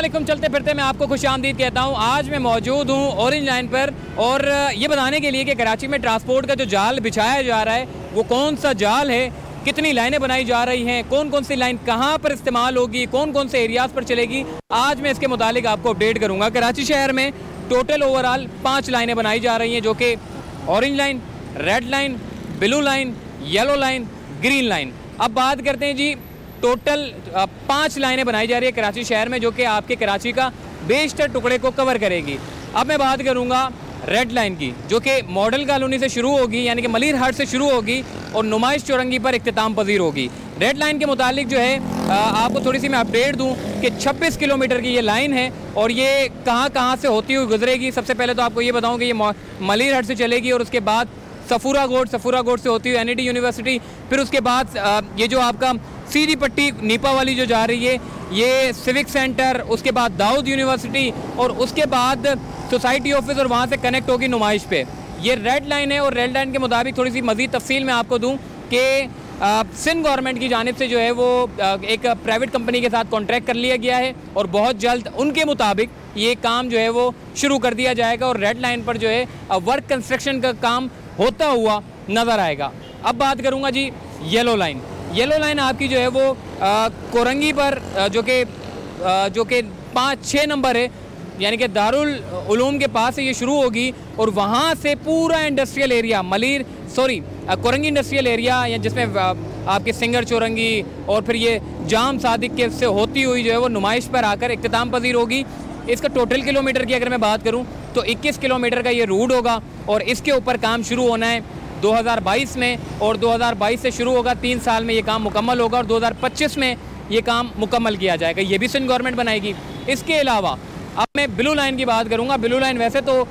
अस्सलामुअलैकुम। चलते फिरते मैं आपको खुशामदीद कहता हूँ। आज मैं मौजूद हूँ ऑरेंज लाइन पर और ये बताने के लिए कि कराची में ट्रांसपोर्ट का जो जाल बिछाया जा रहा है वो कौन सा जाल है, कितनी लाइनें बनाई जा रही हैं, कौन कौन सी लाइन कहाँ पर इस्तेमाल होगी, कौन कौन से एरियाज़ पर चलेगी, आज मैं इसके मुतालिक आपको अपडेट करूँगा। कराची शहर में टोटल ओवरऑल 5 लाइनें बनाई जा रही हैं, जो कि orange line, red line, blue line, yellow line, green line. अब बात करते हैं जी, टोटल 5 लाइनें बनाई जा रही है कराची शहर में, जो कि आपके कराची का बेशतर टुकड़े को कवर करेगी। अब मैं बात करूंगा रेड लाइन की, जो कि मॉडल कॉलोनी से शुरू होगी, यानी कि मलिर हाट से शुरू होगी और नुमाइश चौरंगी पर इख्तिताम पजीर होगी। रेड लाइन के मुतालिक जो है आपको थोड़ी सी मैं अपडेट दूं कि 26 किलोमीटर की ये लाइन है और ये कहाँ से होती हुई गुजरेगी। सबसे पहले तो आपको ये बताऊँ कि ये मलिर हाट से चलेगी और उसके बाद सफूरा गोड से होती हुई NED यूनिवर्सिटी, फिर उसके बाद ये जो आपका सीधी पट्टी नीपा वाली जो जा रही है ये सिविक सेंटर, उसके बाद दाऊद यूनिवर्सिटी और उसके बाद सोसाइटी ऑफिस और वहाँ से कनेक्ट होगी नुमाइश पे। ये रेड लाइन है और रेड लाइन के मुताबिक थोड़ी सी मज़ीद तफसील मैं आपको दूँ कि सिंध गवर्नमेंट की जानिब से जो है वो एक प्राइवेट कंपनी के साथ कॉन्ट्रैक्ट कर लिया गया है और बहुत जल्द उनके मुताबिक ये काम जो है वो शुरू कर दिया जाएगा और रेड लाइन पर जो है वर्क कंस्ट्रक्शन का काम होता हुआ नज़र आएगा। अब बात करूँगा जी येलो लाइन। येलो लाइन आपकी जो है वो कोरंगी पर जो कि 5-6 नंबर है, यानी कि दारुल उलूम के पास से ये शुरू होगी और वहाँ से पूरा industrial area Korangi industrial area, या जिसमें आपके सिंगर चौरंगी और फिर ये जाम सादिक के से होती हुई जो है वो नुमाइश पर आकर इख्तिताम पजीर होगी। इसका टोटल किलोमीटर की अगर मैं बात करूँ तो 21 किलोमीटर का ये रूट होगा और इसके ऊपर काम शुरू होना है 2022 में और 2022 से शुरू होगा, 3 साल में ये काम मुकम्मल होगा और 2025 में ये काम मुकम्मल किया जाएगा। ये भी सिंध गवर्नमेंट बनाएगी। इसके अलावा अब मैं ब्लू लाइन की बात करूँगा। ब्लू लाइन वैसे तो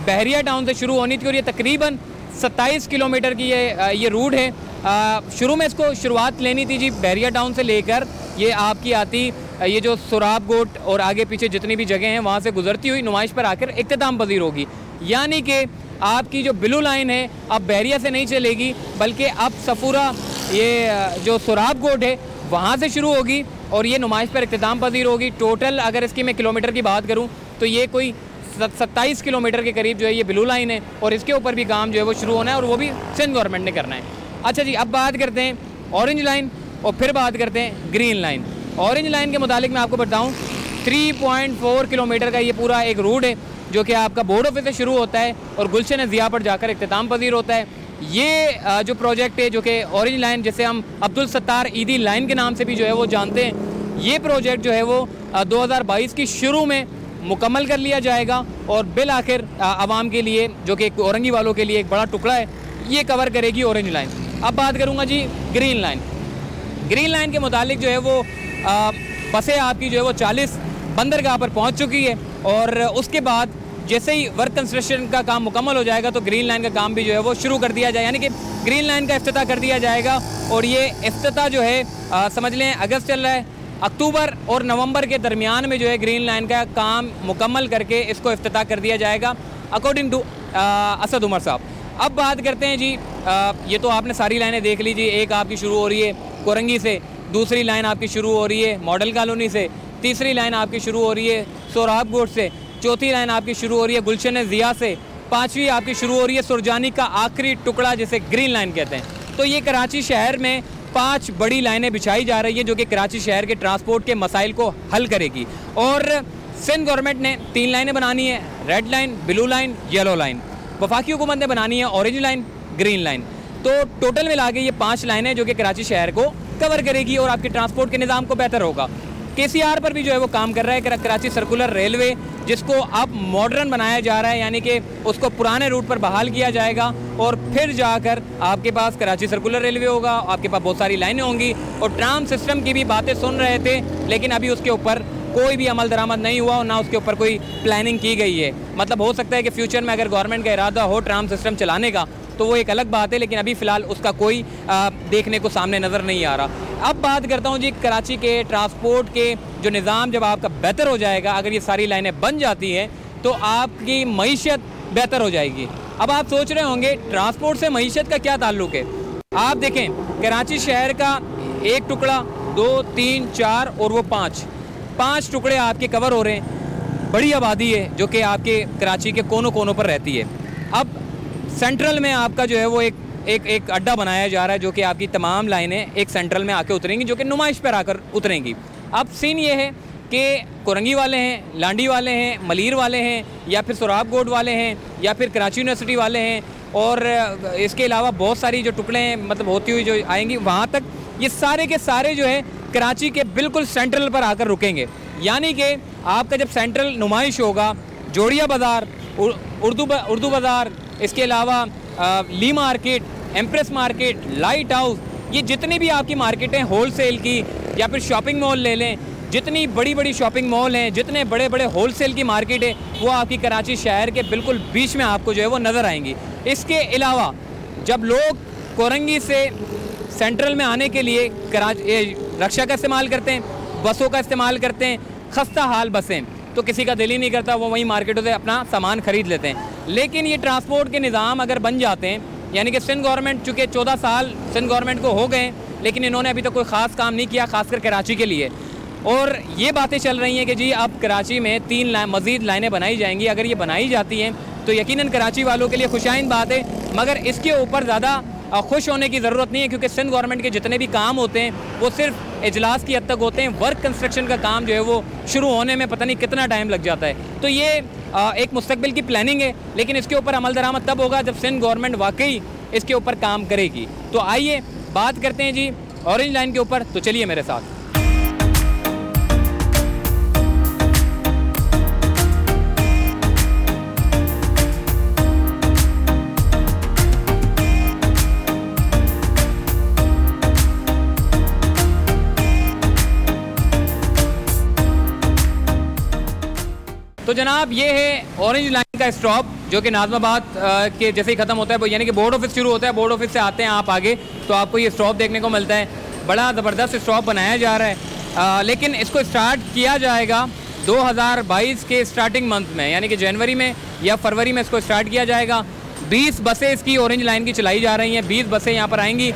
बहरिया टाउन से शुरू होनी थी और ये तकरीबन 27 किलोमीटर की ये रूट है। शुरू में इसको शुरुआत लेनी थी जी बहरिया टाउन से लेकर ये आपकी आती ये जो सुराब गोट और आगे पीछे जितनी भी जगह हैं वहाँ से गुजरती हुई नुमाइश पर आकर इख्तिताम पजीर होगी। यानी कि आपकी जो ब्लू लाइन है अब बहरिया से नहीं चलेगी बल्कि अब सफूरा ये जो सुराब गोट है वहाँ से शुरू होगी और ये नुमाइश पर इख्तिताम पजीर होगी। टोटल अगर इसकी मैं किलोमीटर की बात करूँ तो ये कोई 27 किलोमीटर के करीब जो है ये ब्लू लाइन है और इसके ऊपर भी काम जो है वो शुरू होना है और वो भी सिंध गवर्नमेंट ने करना है। अच्छा जी, अब बात करते हैं ऑरेंज लाइन और फिर बात करते हैं ग्रीन लाइन। ऑरेंज लाइन के मुतालिक मैं आपको बताऊँ 3.4 किलोमीटर का ये पूरा एक रूट है, जो कि आपका बोर्ड ऑफिस से शुरू होता है और गुलशन ज़िया पर जाकर इख्तिताम पजीर होता है। ये जो प्रोजेक्ट है जो कि ऑरेंज लाइन, जिसे हम अब्दुल सत्तार ईदी लाइन के नाम से भी जो है वो जानते हैं, ये प्रोजेक्ट जो है वो 2022 की शुरू में मुकम्मल कर लिया जाएगा और बिल आखिर आवाम के लिए, जो कि औरंगी वालों के लिए एक बड़ा टुकड़ा है, ये कवर करेगी ऑरेंज लाइन। अब बात करूँगा जी ग्रीन लाइन। ग्रीन लाइन के मुतालिक जो है वो बसें आपकी जो है वो 40 बंदरगाह पर पहुँच चुकी है और उसके बाद जैसे ही वर्क कंस्ट्रक्शन का काम मुकम्मल हो जाएगा तो ग्रीन लाइन का काम भी जो है वो शुरू कर दिया जाए, यानी कि ग्रीन लाइन का इफ्तिताह कर दिया जाएगा। और ये इफ्तिताह जो है समझ लें अगस्त चल रहा है, अक्टूबर और नवंबर के दरमियान में जो है ग्रीन लाइन का काम मुकम्मल करके इसको इफ्तिताह कर दिया जाएगा अकॉर्डिंग टू असद उमर साहब। अब बात करते हैं जी, ये तो आपने सारी लाइनें देख लीजिए। एक आपकी शुरू हो रही है कोरंगी से, दूसरी लाइन आपकी शुरू हो रही है मॉडल कॉलोनी से, तीसरी लाइन आपकी शुरू हो रही है सोराब गोट से, चौथी लाइन आपकी शुरू हो रही है गुलशन ज़िया से, पांचवी आपकी शुरू हो रही है सुरजानी का आखिरी टुकड़ा जिसे ग्रीन लाइन कहते हैं। तो ये कराची शहर में 5 बड़ी लाइनें बिछाई जा रही है जो कि कराची शहर के ट्रांसपोर्ट के मसाइल को हल करेगी। और सिंध गवर्नमेंट ने 3 लाइनें बनानी है, red line, blue line, yellow line. वफाकी हुकूमत ने बनानी है ऑरेंज लाइन, ग्रीन लाइन। तो टोटल मिला के ये 5 लाइनें जो कि कराची शहर को कवर करेगी और आपके ट्रांसपोर्ट के निज़ाम को बेहतर होगा। KCR पर भी जो है वो काम कर रहा है, कराची सर्कुलर रेलवे, जिसको अब मॉडर्न बनाया जा रहा है, यानी कि उसको पुराने रूट पर बहाल किया जाएगा और फिर जाकर आपके पास कराची सर्कुलर रेलवे होगा, आपके पास बहुत सारी लाइनें होंगी। और ट्राम सिस्टम की भी बातें सुन रहे थे, लेकिन अभी उसके ऊपर कोई भी अमल दरामद नहीं हुआ और ना उसके ऊपर कोई प्लानिंग की गई है। मतलब हो सकता है कि फ्यूचर में अगर गवर्नमेंट का इरादा हो ट्राम सिस्टम चलाने का तो वो एक अलग बात है, लेकिन अभी फ़िलहाल उसका कोई देखने को सामने नज़र नहीं आ रहा। अब बात करता हूँ जी कराची के ट्रांसपोर्ट के जो निज़ाम जब आपका बेहतर हो जाएगा, अगर ये सारी लाइनें बन जाती हैं तो आपकी मईशत बेहतर हो जाएगी। अब आप सोच रहे होंगे ट्रांसपोर्ट से मईशत का क्या ताल्लुक़ है। आप देखें कराची शहर का एक टुकड़ा, 2, 3, 4 और वो 5, 5 टुकड़े आपके कवर हो रहे हैं। बड़ी आबादी है जो कि आपके कराची के कोनों कोनों पर रहती है। अब सेंट्रल में आपका जो है वो एक अड्डा बनाया जा रहा है, जो कि आपकी तमाम लाइनें एक सेंट्रल में आके उतरेंगी, जो कि नुमाइश पर आकर उतरेंगी। अब सीन ये है कि कोरंगी वाले हैं, लांडी वाले हैं, मलीर वाले हैं, या फिर सोराब गोड वाले हैं, या फिर कराची यूनिवर्सिटी वाले हैं, और इसके अलावा बहुत सारी जो टुकड़े हैं मतलब होती हुई जो आएंगी वहाँ तक, ये सारे के सारे जो है कराची के बिल्कुल सेंट्रल पर आकर रुकेंगे। यानी कि आपका जब सेंट्रल नुमाइश होगा, जोड़िया बाज़ार, उर्दू बाज़ार, इसके अलावा Lea market, Empress market, light house, ये जितनी भी आपकी मार्केटें होलसेल की या फिर शॉपिंग मॉल ले लें, जितनी बड़ी बड़ी शॉपिंग मॉल हैं, जितने बड़े बड़े होलसेल की मार्केट है, वो आपकी कराची शहर के बिल्कुल बीच में आपको जो है वो नज़र आएंगी। इसके अलावा जब लोग कोरंगी से सेंट्रल में आने के लिए रक्षा का इस्तेमाल करते हैं, बसों का इस्तेमाल करते हैं, खस्ता हाल बसें, तो किसी का दिल ही नहीं करता, वो वहीं मार्केटों से अपना सामान ख़रीद लेते हैं। लेकिन ये ट्रांसपोर्ट के निज़ाम अगर बन जाते हैं, यानी कि सिंध गवर्नमेंट, चूँकि 14 साल सिंध गवर्नमेंट को हो गए, लेकिन इन्होंने अभी तक कोई ख़ास काम नहीं किया, खासकर कराची के लिए। और ये बातें चल रही हैं कि जी अब कराची में 3 मज़ीद लाइनें बनाई जाएंगी। अगर ये बनाई जाती हैं तो यकीनन कराची वालों के लिए खुशाइन बात है, मगर इसके ऊपर ज़्यादा खुश होने की ज़रूरत नहीं है, क्योंकि सिंध गवर्नमेंट के जितने भी काम होते हैं वो सिर्फ इजलास की हद तक होते हैं। वर्क कंस्ट्रक्शन का काम जो है वो शुरू होने में पता नहीं कितना टाइम लग जाता है। तो ये एक मुस्तकबिल की प्लानिंग है, लेकिन इसके ऊपर अमल दरामद तब होगा जब सिंध गवर्नमेंट वाकई इसके ऊपर काम करेगी। तो आइए बात करते हैं जी ऑरेंज लाइन के ऊपर, तो चलिए मेरे साथ। तो जनाब ये है ऑरेंज लाइन का स्टॉप, जो कि नाज़माबाद के जैसे ही ख़त्म होता है, यानी कि बोर्ड ऑफिस शुरू होता है, बोर्ड ऑफिस से आते हैं आप आगे तो आपको ये स्टॉप देखने को मिलता है। बड़ा ज़बरदस्त स्टॉप बनाया जा रहा है, लेकिन इसको स्टार्ट किया जाएगा 2022 के स्टार्टिंग मंथ में, यानी कि जनवरी में या फरवरी में इसको स्टार्ट किया जाएगा। 20 बसें इसकी ऑरेंज लाइन की चलाई जा रही हैं, 20 बसें यहाँ पर आएंगी।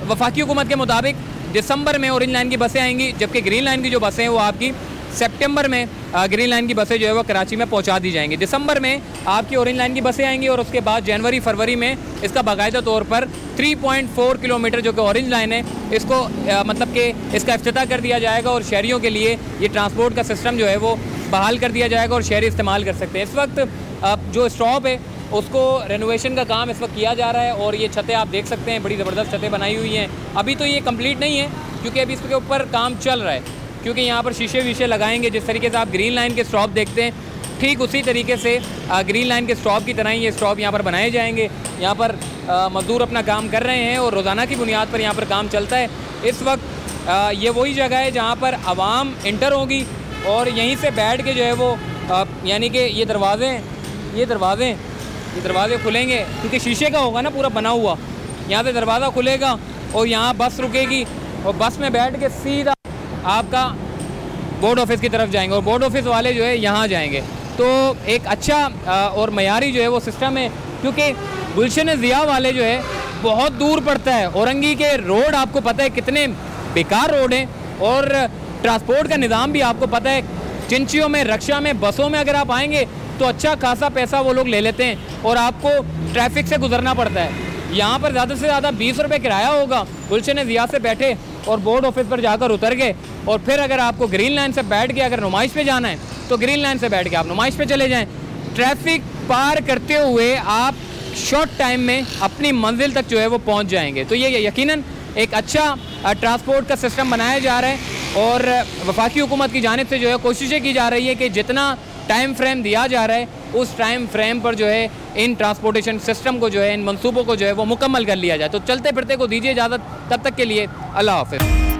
वफाकी हुकूमत के मुताबिक दिसंबर में ऑरेंज लाइन की बसें आएंगी, जबकि ग्रीन लाइन की जो बसें हैं वो आपकी सितंबर में ग्रीन लाइन की बसें जो है वो कराची में पहुंचा दी जाएंगी। दिसंबर में आपकी ऑरेंज लाइन की बसें आएंगी और उसके बाद जनवरी फरवरी में इसका बाकायदा तौर पर 3.4 किलोमीटर जो कि ऑरेंज लाइन है, इसको मतलब कि इसका इफ्तिताह कर दिया जाएगा और शहरियों के लिए ये ट्रांसपोर्ट का सिस्टम जो है वो बहाल कर दिया जाएगा और शहरी इस्तेमाल कर सकते हैं। इस वक्त जो स्टॉप है उसको रेनोवेशन का काम इस वक्त किया जा रहा है और ये छतें आप देख सकते हैं, बड़ी ज़बरदस्त छतें बनाई हुई हैं। अभी तो ये कंप्लीट नहीं है क्योंकि अभी इसके ऊपर काम चल रहा है, क्योंकि यहाँ पर शीशे वीशे लगाएंगे। जिस तरीके से आप ग्रीन लाइन के स्टॉप देखते हैं, ठीक उसी तरीके से ग्रीन लाइन के स्टॉप की तरह ही ये स्टॉप यहाँ पर बनाए जाएंगे। यहाँ पर मज़दूर अपना काम कर रहे हैं और रोज़ाना की बुनियाद पर यहाँ पर काम चलता है। इस वक्त ये वही जगह है जहाँ पर आवाम इंटर होगी और यहीं से बैठ के जो है वो यानी कि ये दरवाज़े खुलेंगे, क्योंकि शीशे का होगा ना पूरा बना हुआ। यहाँ से दरवाज़ा खुलेगा और यहाँ बस रुकेगी और बस में बैठ के सीधा आपका बोर्ड ऑफिस की तरफ जाएंगे और बोर्ड ऑफिस वाले जो है यहाँ जाएंगे। तो एक अच्छा और मयारी जो है वो सिस्टम है, क्योंकि गुलशन ज़िया वाले जो है बहुत दूर पड़ता है। औरंगी के रोड आपको पता है कितने बेकार रोड हैं और ट्रांसपोर्ट का निज़ाम भी आपको पता है। चिंचियों में, रक्षा में, बसों में अगर आप आएंगे तो अच्छा खासा पैसा वो लोग ले लेते हैं और आपको ट्रैफिक से गुजरना पड़ता है। यहाँ पर ज़्यादा से ज़्यादा 20 रुपये किराया होगा। गुलशन ज़िया से बैठे और बोर्ड ऑफिस पर जाकर उतर गए और फिर अगर आपको ग्रीन लाइन से बैठ के अगर नुमाइश पे जाना है तो ग्रीन लाइन से बैठ के आप नुमाइश पे चले जाएं। ट्रैफिक पार करते हुए आप शॉर्ट टाइम में अपनी मंजिल तक जो है वो पहुंच जाएंगे। तो ये यकीनन एक अच्छा ट्रांसपोर्ट का सिस्टम बनाया जा रहा है और वफाकी हुकूमत की जानिब से जो है कोशिशें की जा रही है कि जितना टाइम फ्रेम दिया जा रहा है उस टाइम फ्रेम पर जो है इन ट्रांसपोर्टेशन सिस्टम को जो है, इन मंसूबों को जो है वो मुकम्मल कर लिया जाए। तो चलते फिरते को दीजिए इजाज़त, तब तक के लिए अल्लाह हाफ़िज़।